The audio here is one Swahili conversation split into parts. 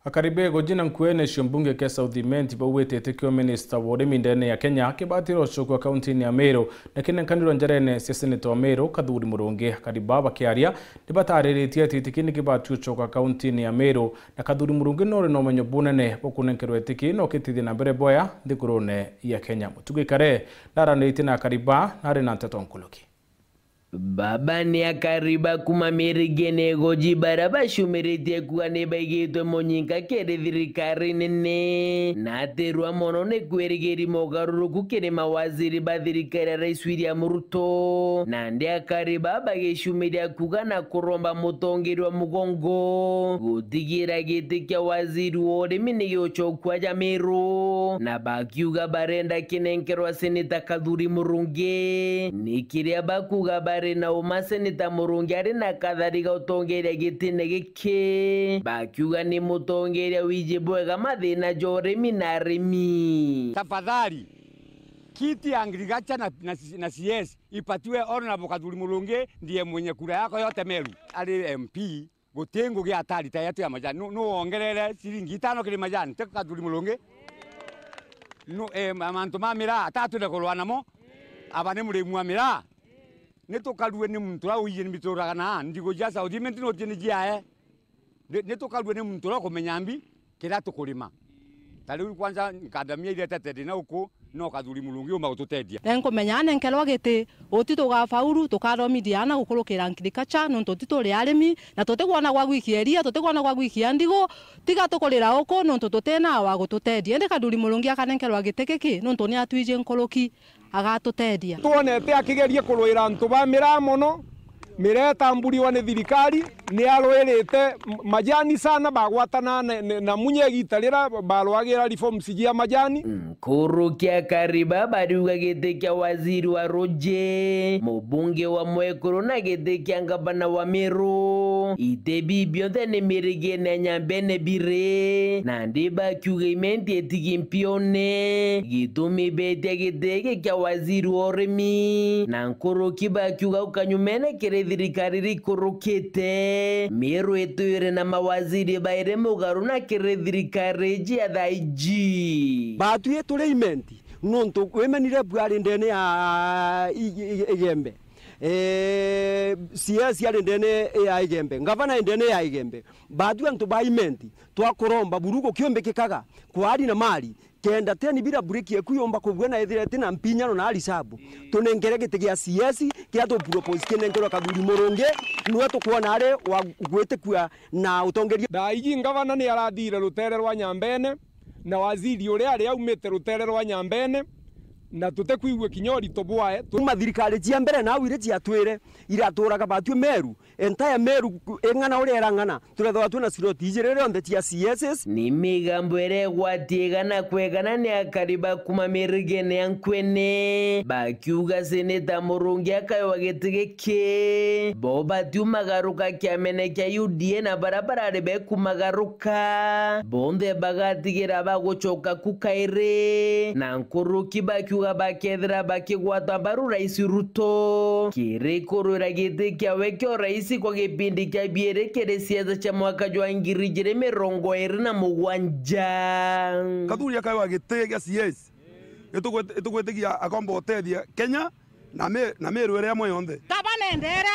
Akaribe gojina nkuene shombunge ke South Imenti bawete tekio minister wodemi ndene ya Kenya kibatiro shoko county ni Amero na kinen kaniro njarene senator Amero Kadhuri Murungi kariba bakiaria dibatariritie titikini kibatu shoko county ni Amero na Kadhuri Murungi no no menyo bunene bokunenkerwe tiki no kitidi na bere boya ndikurone ya Kenya mutugikare dara neitina kariba nare nantetonguluki Baba ni akariba kumamirigene goji baraba shumirite kuane baigito monyinka kere thirikari nene naterwa mono ne kwerigeri mogaruru kukene mawaziri ba thirikari ya Rais William Ruto nande akariba bageshumiria kugana kuromba mutongerwa mugongo gutigira giti kya waziri wode minigyo chokwa Amero na bakiuga barenda kinenkerwa seneta Kadhuri Murungi nikiria bakuga na umaseneta Murungi ari na kadhariga utongeria gitine gike bakiuga ni mutongeria wije bwega mathina joremi na remi. Tafadhali kiti ya agriculture na CS ipatiwe Honorable Kadhuri Murungi, ndiye mwenye kura yako yote Meru. Ali MP gotengo gya atari tayatu ya majani no ongerere shilingi 5 kile majani te Kadhuri Murungi no amantu mamira atatu de kolwanamo abane muremu amira neto kalwe ne mtura uye mitora kana ndigo jasa odimenti no tini jiae neto kalwe ne mtura ko menyambi kira tukulima tali kwanza nkadamia ile tete na uko no Kadhuri Murungi o magututedia enko menyane nkelwa gete otito ga fauru tukaromidiana gukurukira agriculture no totito ri arimi na totegwana gwa gwikieria totegwana gwa gwikia ndigo tiga tukulira oko no tototena wa gututedia ende Kadhuri Murungi akanenkelwa gitekeki no toni atwije nkoloki agatutedia tuonete akigerie kurwira antu ba mira mono mireta mburiwa ni thirikari ni arwirite majani sana bagwatana na munyegitarira barwagira reforms ya majani kurukia kariba bariuga gite kya waziri wa Roje mubunge wa Mwekuru na gite kya ngabana wa Meru itebi bionde ne mirigene nyambene bire na ndiba kyugeimenti etigimpione gitumi bete gite kya waziri wa Remi na nkuruki bakyuga ukanyumene kere thirikari rikurukite Meru etuire na mawaziri baire mugaru na kere thirikari jia thaiji batuye tureimenti nonto wemenire bwari ndene ya igembe siasa ndene ya igembe ngavana ndene ya igembe batuye nto baimenti twakoromba burugo kiombe kikaga kwari na mali kenda teni bila breki ekuyomba kubwena ethirete na mpinyano na alisabu tunengere gitigia CS kia to propose kenengero Kadhuri Murungi nuwe tukuona are wa gwete kwa na utongeria daiji ngavana ni aradire rutere rwa Nyambene na waziri uri ari aumete rutere rwa Nyambene na tutekuigwe kinyori tobwae tuma thirikari cia mbere na wire cia twire iraturaga batwe Meru entire Meru engana uri erangana turetho atuna siroti ijirere onde cia CSS ni migambo ere gwatigana kwegana ni akariba kumamirigene yankwene bakiuga seneta Murungi akayo getegeke boba tumagaruka kiamene kya UDA na barabara rebe kumagaruka bonde bagatigira bagochoka kukaire na nkuruki bakiuga bakethra bakigwata baru Rais Ruto kirekorora gite kya wekyo rais kwa kipindi kya bierekere siasa cha mwaka jwa 2027 Kadhuri akawa gite kya CS etugwetegia akomba otedia Kenya na Meru ere amwe yonde kabanendera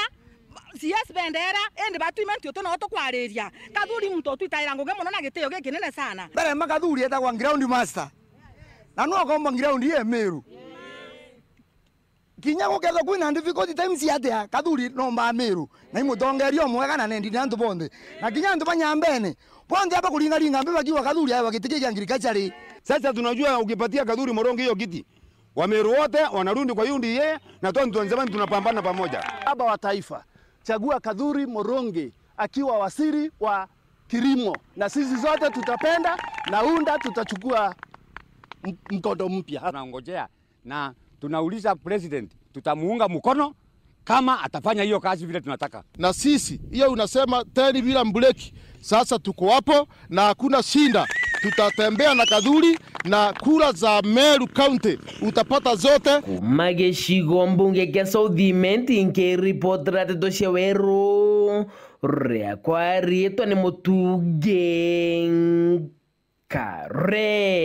CS bendera ende batuimenti otono otokwareria Kadhuri mtu twitaira ngoge mono na giteo gekinene sana bare Kadhuri eta kwa ground master na no akomba ground ye Meru kinyago ketho kwina difficult times yatea Kadhuri no ma Meru na imutongerio mwega na nendi nantu bonde na kinya ntu banyambene bonde hapa kulingalinga mbeba kiwa Kadhuri hawa kitike ya agriculture. Sasa tunajua ukipatia Kadhuri Murungi hiyo kiti Wameru wote wanarudi kwa UDA na tunazamani tunapambana pamoja. Baba wa taifa chagua Kadhuri Murungi akiwa waziri wa kilimo na sisi zote tutapenda na unda tutachukua mkondo mpya. Tunangojea na tunauliza president tutamuunga mkono kama atafanya hiyo kazi vile tunataka. Na sisi hiyo unasema teni bila mbreki. Sasa tuko hapo na hakuna shinda. Tutatembea na Kadhuri na kura za Meru County utapata zote. Mageshigo mbunge kya South Imenti nke report rate dosheweru. rĩakwa rĩtwa nĩ Mũtungi Kare.